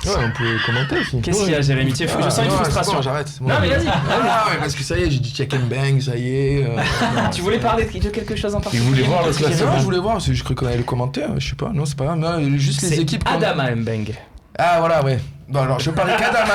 Ouais, on peut commenter aussi. Qu'est-ce qu'il y a, Jérémy? Je sens une frustration. Bon, j'arrête. Non, mais vas-y. Ouais, parce que ça y est, j'ai dit check and bang, ça y est. Tu voulais parler de quelque chose en Il particulier? voulait voir le classement. Non, je voulais voir, parce que je crois qu'on avait le commentaire, je sais pas, non, c'est pas grave, non, juste les C'est équipes. Adama Mbeng. Ah, voilà, ouais. Bon, alors, je parlais qu'Adama.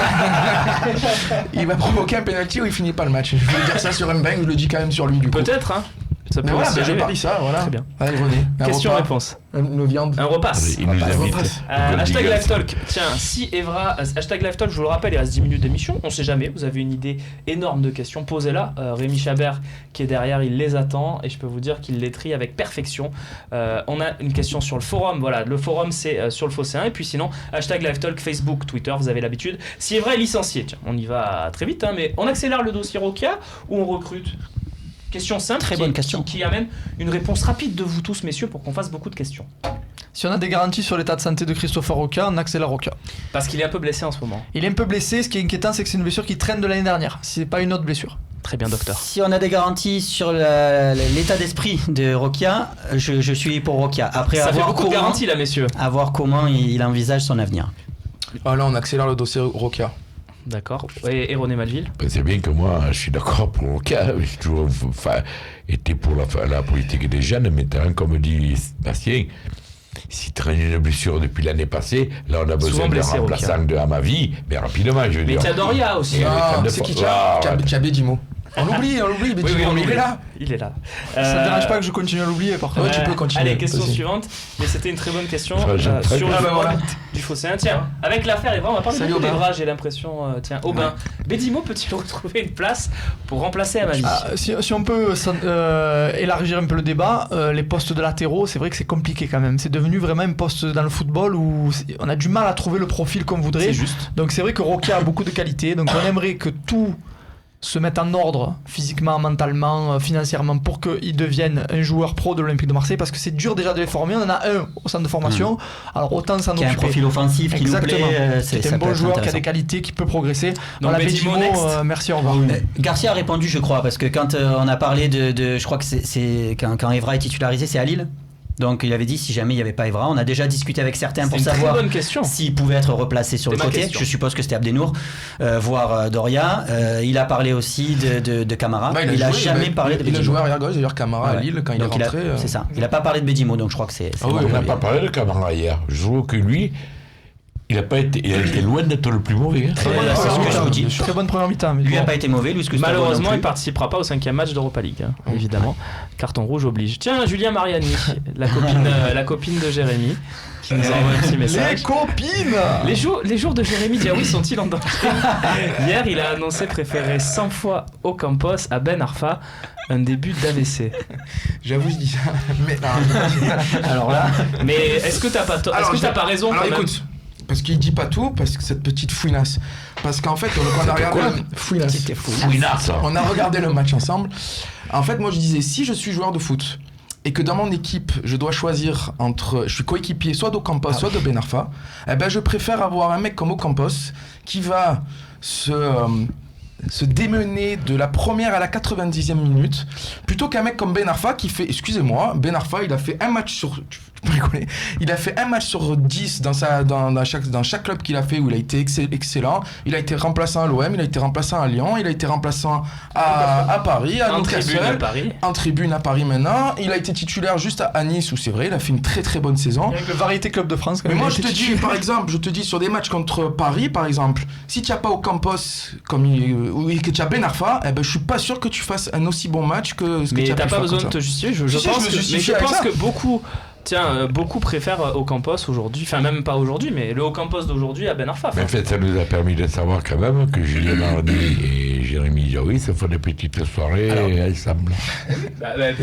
Il va provoquer un penalty ou il finit pas le match. Je voulais dire ça sur Mbang, je le dis quand même sur lui, du coup. Peut-être, hein. Ça peut Mais voilà, aussi je arriver. parie ça, voilà. Très bien. Allez, René. Question-réponse. Nos viandes. Un repasse. Il nous invite. Hashtag LiveTalk. Tiens, si Evra. Hashtag LiveTalk, je vous le rappelle, il reste 10 minutes d'émission. On sait jamais. Vous avez une idée énorme de questions, posez-la. Rémi Chabert, qui est derrière, il les attend. Et je peux vous dire qu'il les trie avec perfection. On a une question sur le forum. Voilà, le forum, c'est sur le Phocéen. Et puis sinon, hashtag LiveTalk, Facebook, Twitter, vous avez l'habitude. Si Evra est licencié, tiens, on y va très vite, hein, mais on accélère le dossier Rokia ou on recrute? Question simple, Très bonne question. Qui amène une réponse rapide de vous tous, messieurs, pour qu'on fasse beaucoup de questions. Si on a des garanties sur l'état de santé de Christopher Roca, on accélère Roca. Parce qu'il est un peu blessé en ce moment. Il est un peu blessé, ce qui est inquiétant, c'est que c'est une blessure qui traîne de l'année dernière. C'est pas une autre blessure. Très bien, docteur. Si on a des garanties sur l'état d'esprit de Rokia, je suis pour Rokia. Après, Ça fait beaucoup de garanties là, messieurs. À voir comment il envisage son avenir. Ah là, on accélère le dossier Roca. D'accord. Et René Malville? C'est bien que moi, je suis d'accord pour le cas. J'ai toujours été pour la politique des jeunes, mais comme dit Bastien, s'il traîne une blessure depuis l'année passée, là on a besoin d'un remplaçant à ma vie, mais rapidement, je veux dire. Mais t'as Doria aussi. C'est qui Bédimo. On l'oublie, Bédimo, oui, il est là. Il est là. Ça te dérange pas que je continue à l'oublier, par contre. Ouais, tu peux continuer. Allez, question Vas-y. suivante. Mais c'était une très bonne question Très sur le bien. forum du Phocéen. Tiens, avec l'affaire Evra, on va parler Salut, beaucoup Aubin. d'Evra, j'ai l'impression. Tiens, Aubin. Bédimo peut-il retrouver une place pour remplacer Amali? Si on peut élargir un peu le débat, les postes de latéraux, c'est vrai que c'est compliqué quand même. C'est devenu vraiment un poste dans le football où on a du mal à trouver le profil qu'on voudrait. C'est juste. Donc c'est vrai que Roca a beaucoup de qualités. Donc on aimerait que tout se mette en ordre physiquement, mentalement, financièrement pour qu'il devienne un joueur pro de l'Olympique de Marseille, parce que c'est dur déjà de les former. On en a un au centre de formation, alors autant s'en occuper. Qui a un profil offensif qui nous Exactement. plaît. C'est un bon joueur qui a des qualités, qui peut progresser. Donc Voilà, Bédimo next. merci, au revoir. Garcia a répondu, je crois, parce que quand on a parlé de je crois que c'est quand Evra est titularisé, c'est à Lille. Donc il avait dit si jamais il n'y avait pas Evra, on a déjà discuté avec certains pour C'est une très savoir bonne question. s'il pouvait être replacé sur le C'est ma côté. question. Je suppose que c'était Abdenour, voire Doria. Il a parlé aussi de Camara. Bah, il a jamais parlé de Il a Bédimo. joué arrière gauche, d'ailleurs Camara à Ouais. Lille quand Donc il est rentré. C'est ça. Il n'a pas parlé de Bédimo, donc je crois que c'est Ah oui, bon On pour n'a lui. pas parlé de Camara hier. Je trouve que lui, il a été loin d'être le plus mauvais. Hein. C'est ce que je vous dis. Très bonne première mi-temps. mais Lui bon. n'a pas été mauvais, Luis Gustavo Malheureusement, non il plus. participera pas au 5e match d'Europa League, hein, évidemment. Carton rouge oblige. Tiens, Julien Mariani, la copine de Jérémy, qui nous envoie un petit Les message. copines. Les jours de Jérémy Diawy sont-ils en danger? Hier, il a annoncé préférer 100 fois Ocampos à Ben Arfa, un début d'AVC. J'avoue, je dis ça. Mais non. Alors là, mais est-ce que t'as pas raison Alors quand même? écoute, parce qu'il dit pas tout, parce que cette petite fouinasse. Parce qu'en fait, on a regardé fouinasse. On a regardé le match ensemble. En fait, moi je disais, si je suis joueur de foot et que dans mon équipe, je dois choisir entre, je suis coéquipier soit d'Ocampos, soit de Ben Arfa, eh ben je préfère avoir un mec comme Ocampos qui va se démener de la première à la 90e minute, plutôt qu'un mec comme Ben Arfa qui fait, excusez-moi, Ben Arfa, il a fait un match sur... Tu peux rigoler. Il a fait un match sur 10 dans chaque club qu'il a fait où il a été excellent. Il a été remplaçant à l'OM, il a été remplaçant à Lyon, il a été remplaçant à Paris, à Newcastle, en tribune à Paris maintenant. Il a été titulaire juste à Nice où c'est vrai, il a fait une très très bonne saison. Avec le Variété Club de France. Mais moi je te dis, par exemple, sur des matchs contre Paris par exemple, si tu n'as pas Ocampos ou que tu as Ben Arfa, eh ben, je suis pas sûr que tu fasses un aussi bon match que ce que tu as pu faire. Mais t'as pas besoin de contre te justifier, je Si, pense je me justifie je avec pense ça. que beaucoup préfèrent Ocampos aujourd'hui, enfin même pas aujourd'hui, mais le Ocampos d'aujourd'hui à Ben Arfa. Mais en fait, ça nous a permis de savoir quand même que Julien Mardi et Jérémy Diawy se font des petites soirées ensemble.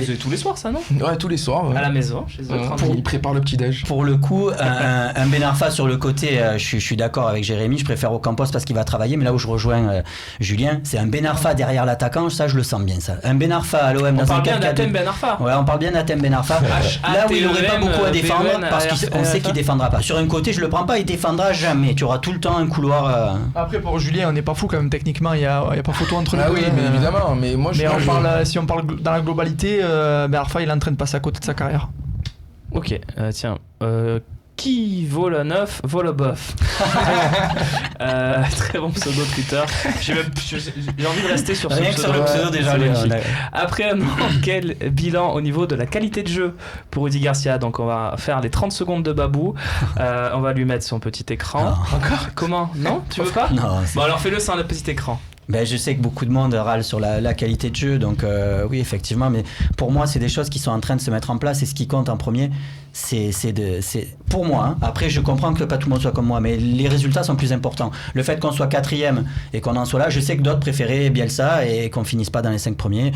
C'est tous les soirs ça, non? Ouais, tous les soirs. Ouais. À la maison, chez eux, tranquille. Il prépare le petit-déj. Pour le coup, un Ben Arfa sur le côté, je suis d'accord avec Jérémy, je préfère Ocampos parce qu'il va travailler, mais là où je rejoins Julien, c'est un Ben Arfa derrière l'attaquant, ça je le sens bien ça. Un Ben Arfa à l'OM On dans un parle bien 4-4-2. d'Atem Ben Arfa. Ouais, on parle bien d'Atem Ben Arfa. Là où il n'aurait pas beaucoup à défendre, parce qu'on sait qu'il défendra pas. Sur un côté, je le prends pas, il défendra jamais. Tu auras tout le temps un couloir. Après, pour Julien, on n'est pas fou quand même techniquement, il y a pas photo entre nous. Ah oui, mais évidemment. Mais moi, si on parle dans la globalité, Ben Arfa, il est en train de passer à côté de sa carrière. Ok, tiens. Qui vaut le 9, vaut le bof. Très bon pseudo Twitter. J'ai envie de rester sur ce pseudo. Sur le pseudo déjà. Après, quel bilan au niveau de la qualité de jeu pour Rudy Garcia? Donc on va faire les 30 secondes de Babou. On va lui mettre son petit écran. Non. Encore? Comment? Non? Tu veux pas? Non. Bon alors fais-le sans le petit écran. Ben, je sais que beaucoup de monde râle sur la qualité de jeu, donc oui, effectivement, mais pour moi, c'est des choses qui sont en train de se mettre en place et ce qui compte en premier, c'est pour moi, hein. Après, je comprends que pas tout le monde soit comme moi, mais les résultats sont plus importants. Le fait qu'on soit 4e et qu'on en soit là, je sais que d'autres préféraient Bielsa et qu'on finisse pas dans les 5 premiers,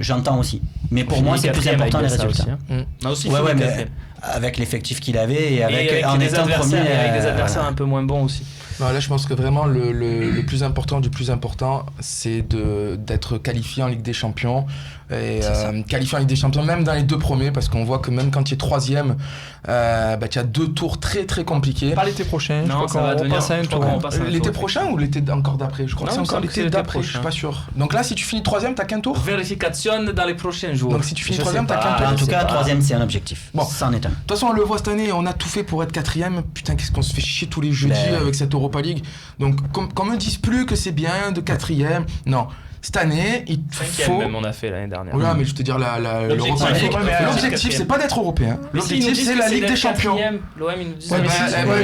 j'entends aussi. Mais pour moi, c'est plus important les résultats. Aussi, hein. Aussi ouais, mais avec l'effectif qu'il avait et avec en étant premier, avec des adversaires un peu moins bons aussi. Non, là, je pense que vraiment le plus important du plus important, c'est d'être qualifié en Ligue des Champions. Et qualifié en Ligue des Champions, même dans les 2 premiers, parce qu'on voit que même quand tu es 3e, tu as 2 tours très très compliqués. Pas l'été prochain. Non, ça va devenir un tour. L'été prochain ou l'été encore d'après? Je crois que c'est encore l'été d'après, je suis pas sûr. Donc là, si tu finis 3e, t'as qu'un tour? Vérification dans les prochains jours. Donc si tu finis 3e, t'as qu'un tour. En tout cas, 3e, c'est un objectif. Bon, ça en est un. De toute façon, on le voit cette année, on a tout fait pour être 4e. Putain, qu'est-ce qu'on se fait chier tous les jeudis avec cette Europa League. Donc, qu'on me dise plus que c'est bien de 4e. Non. Cette année, il faut. Même on a fait l'année dernière. Oui, mais je te dire, l'Europa League. L'objectif, c'est pas d'être européen. L'objectif, c'est la Ligue des Champions. L'OM, il nous dit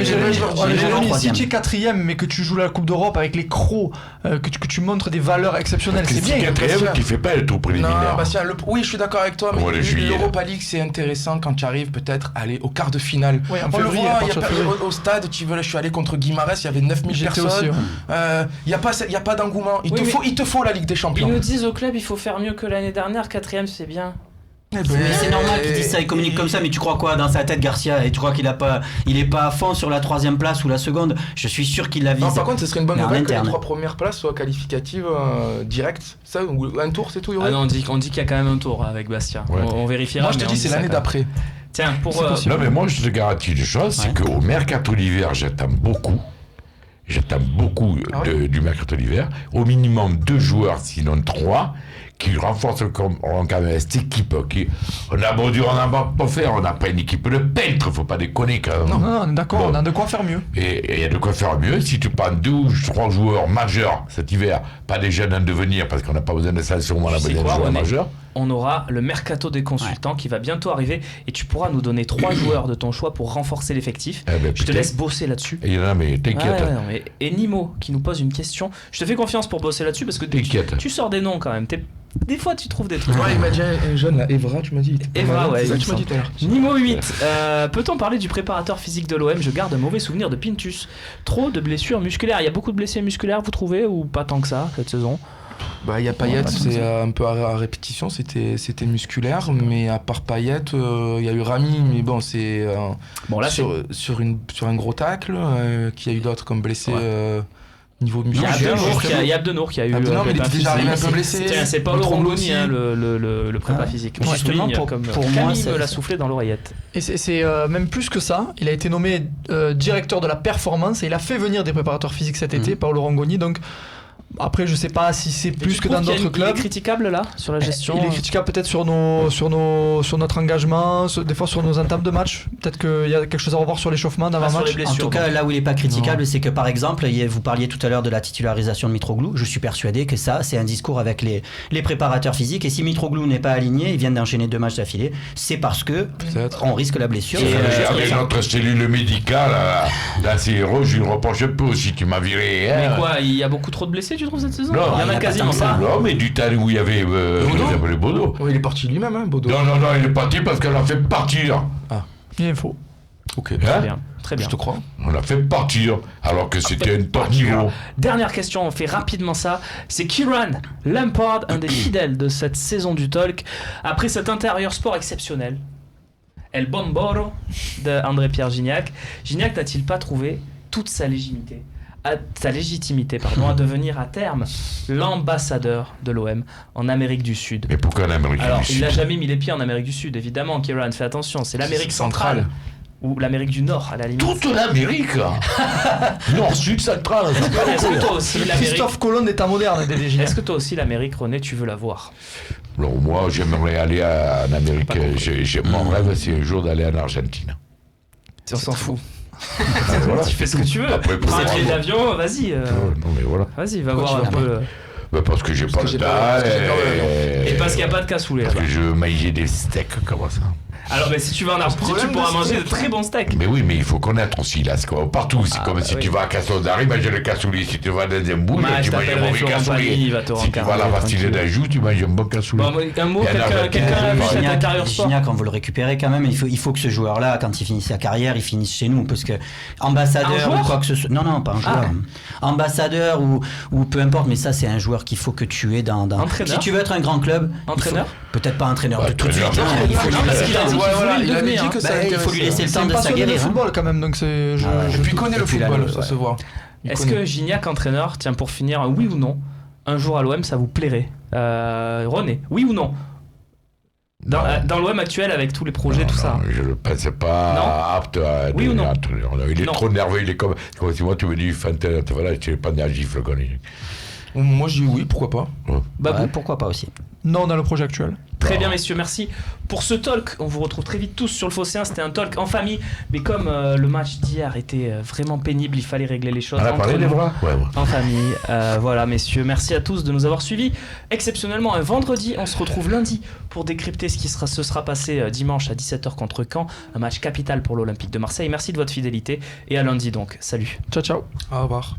Jérémy, si tu es 4e, mais que tu joues la Coupe d'Europe avec les crocs, que tu montres des valeurs exceptionnelles, c'est bien. C'est 4e qui fait pas le tour préliminaire. Non, Bastien, oui, je suis d'accord avec toi, mais l'Europa League, c'est intéressant quand tu arrives peut-être à aller au quart de finale. On le voit, au stade, je suis allé contre Guimarães, il y avait 9000 personnes. Il n'y a pas d'engouement. Il te faut la Ligue des Champions. Ils nous disent au club, il faut faire mieux que l'année dernière, 4e, c'est bien. Mais c'est normal qu'il dise ça, il communique comme ça, mais tu crois quoi dans sa tête, Garcia? Et tu crois qu'il est pas à fond sur la 3e place ou la seconde? Je suis sûr qu'il la vise. Non, par contre, ce serait une bonne nouvelle que les 3 premières places soient qualificatives directes. Ça, un tour, c'est tout, Yoann? Ah non, on dit qu'il y a quand même un tour avec Bastia. Ouais. On vérifiera. Moi, je te dis, c'est l'année d'après. Tiens, non, mais moi, je te garantis une chose, c'est qu'au mercato d'hiver, j'attends beaucoup du mercato d'hiver. Au minimum 2 joueurs, sinon 3, qui renforcent quand même cette équipe. On a beau dire, on n'a pas faire, on n'a pas une équipe de peintre, faut pas déconner quand même. Non, d'accord, bon. On a de quoi faire mieux. Et il y a de quoi faire mieux. Si tu prends 2 ou 3 joueurs majeurs cet hiver, pas des jeunes en devenir, parce qu'on n'a pas besoin de ça, on a besoin de joueurs majeurs. On aura le mercato des consultants qui va bientôt arriver et tu pourras nous donner 3 joueurs de ton choix pour renforcer l'effectif. Je te laisse bosser là-dessus. Mais t'inquiète. Et Nimo qui nous pose une question. Je te fais confiance pour bosser là-dessus parce que tu sors des noms quand même. Des fois tu trouves des trucs. Ouais, il m'a dit un jeune là, Evra, tu m'as dit. Evra, ouais. Tu m'as dit tout à l'heure. Nimo 8. Peut-on parler du préparateur physique de l'OM? Je garde un mauvais souvenir de Pintus. Trop de blessures musculaires. Il y a beaucoup de blessés musculaires, vous trouvez, ou pas tant que ça cette saison? Il y a Payet, c'est un peu à répétition, c'était musculaire, mais à part Payet, il y a eu Rami, mais bon, c'est sur un gros tacle, qui a eu d'autres comme blessés. Niveau musculaire. Il y a Abdenour qui a eu. Abdenour, mais il est déjà arrivé un peu blessé. C'est Paolo Rongoni, le prépa physique. Justement, pour moi, il me l'a soufflé dans l'oreillette. Et c'est même plus que ça. Il a été nommé directeur de la performance et il a fait venir des préparateurs physiques cet été, Paolo Rongoni. Donc après, je sais pas si c'est plus que dans d'autres clubs. Il est critiquable là sur la gestion. Il est critiquable peut-être sur notre engagement, des fois sur nos entames de match. Peut-être qu'il y a quelque chose à revoir sur l'échauffement d'avant-match. En tout cas, là où il est pas critiquable, c'est que par exemple, vous parliez tout à l'heure de la titularisation de Mitroglou. Je suis persuadé que ça, c'est un discours avec les préparateurs physiques. Et si Mitroglou n'est pas aligné, ils viennent d'enchaîner 2 matchs d'affilée. C'est parce que on risque la blessure. Avec notre cellule médicale, là, c'est héros, je lui reproche un peu si tu m'as viré. Mais quoi, il y a beaucoup trop de blessés, tu trouves, cette saison? Non, il y en a quasiment pas. Non, mais du temps où il y avait Bodo. Oui, il est parti lui-même, Bodo. Non, il est parti parce qu'on l'a fait partir. Il est faux. Ok. Très bien. Je te crois. On l'a fait partir alors que c'était un top niveau. Dernière question, on fait rapidement ça. C'est Kieran Lampard, un des fidèles de cette saison du Talk. Après cet intérieur sport exceptionnel, El Bomboro de André-Pierre Gignac, Gignac n'a-t-il pas trouvé toute sa légitimité à devenir à terme l'ambassadeur de l'OM en Amérique du Sud? Mais pourquoi en Amérique du Sud? Alors, il n'a jamais mis les pieds en Amérique du Sud, évidemment, Kieran, fais attention, c'est l'Amérique centrale. Ou l'Amérique du Nord, à la limite. Toute l'Amérique. Nord, Sud, Centrale. Est-ce que toi aussi, Christophe Colomb est un moderne, DDJ. Est-ce que toi aussi, l'Amérique, René, tu veux la voir? Alors, moi, j'aimerais aller en Amérique. Mon rêve, c'est un jour d'aller en Argentine. On s'en fout. Voilà. Tu fais ce que tu veux. Après, Prends un pour- billet d'avion, vas-y. Non, mais voilà. Vas-y, va Pourquoi voir tu un vas peu. Parce que j'ai pas que le j'ai temps. pas- parce que j'ai peur de Et parce qu'il n'y a pas de cassoulet Parce là-bas. que je veux manger des steaks, comment ça? Alors, mais si tu vas en Argentine, tu problème pourras de manger de steak. très bons steaks. Mais oui, mais il faut connaître aussi, là, c'est comme partout. C'est comme si oui. tu vas à Castelnaudary, manger le cassoulet. Si tu vas dans un boule, Ouais, je tu manges un t'appellerai mauvais Florent Pagny, il cassoulet. va te Si tu vas à la rencarder, Bastille tranquille. d'Anjou, tu manges un bon cassoulet. Bon, un mot, Il y en a quelqu'un a vu cette intérieur sport. Gignac, on veut le récupérer quand même. Il faut que ce joueur-là, quand il finit sa carrière, il finisse chez nous. Parce que ambassadeur Un joueur ou quoi que ce soit. Non, pas un joueur. Ambassadeur ou peu importe, mais ça, c'est un joueur qu'il faut que tu aies dans. Entraîneur. Si tu veux être un grand club. Entraîneur. Peut-être pas entraîneur Ouais, de tout de suite. entraîneur, Il faut non, lui parce laisser qu'il a le dit temps. qu'il voulait le il avait devenir, dit hein. que ça Bah, il faut l'intéressait. lui laisser le C'est temps un de passionné de s'aguerrir. hein. football quand même, donc c'est. Et puis il connaît le Depuis football, l'année, ça ouais. se voit. Il Est-ce connaît. que Gignac, entraîneur, tiens, pour finir, oui ou non, un jour à l'OM, ça vous plairait René, oui ou non dans l'OM actuel, avec tous les projets, tout ça. Je ne pense pas Non. apte à Oui ou devenir non entraîneur. Il est Non. trop nerveux, il est comme si moi tu me dis Fantin, voilà, tu n'es pas né à gifle. Moi je dis oui, pourquoi pas. Babou. Ouais, pourquoi pas aussi. Non, dans le projet actuel. Très bien, messieurs, merci pour ce talk. On vous retrouve très vite tous sur le Phocéen. C'était un talk en famille, mais comme le match d'hier était vraiment pénible, il fallait régler les choses On a entre parlé des nous. bras. Ouais. En famille. Voilà, messieurs, merci à tous de nous avoir suivis. Exceptionnellement, un vendredi, on se retrouve lundi pour décrypter ce qui se sera passé dimanche à 17h contre Caen. Un match capital pour l'Olympique de Marseille. Merci de votre fidélité et à lundi donc. Salut. Ciao, ciao. Au revoir.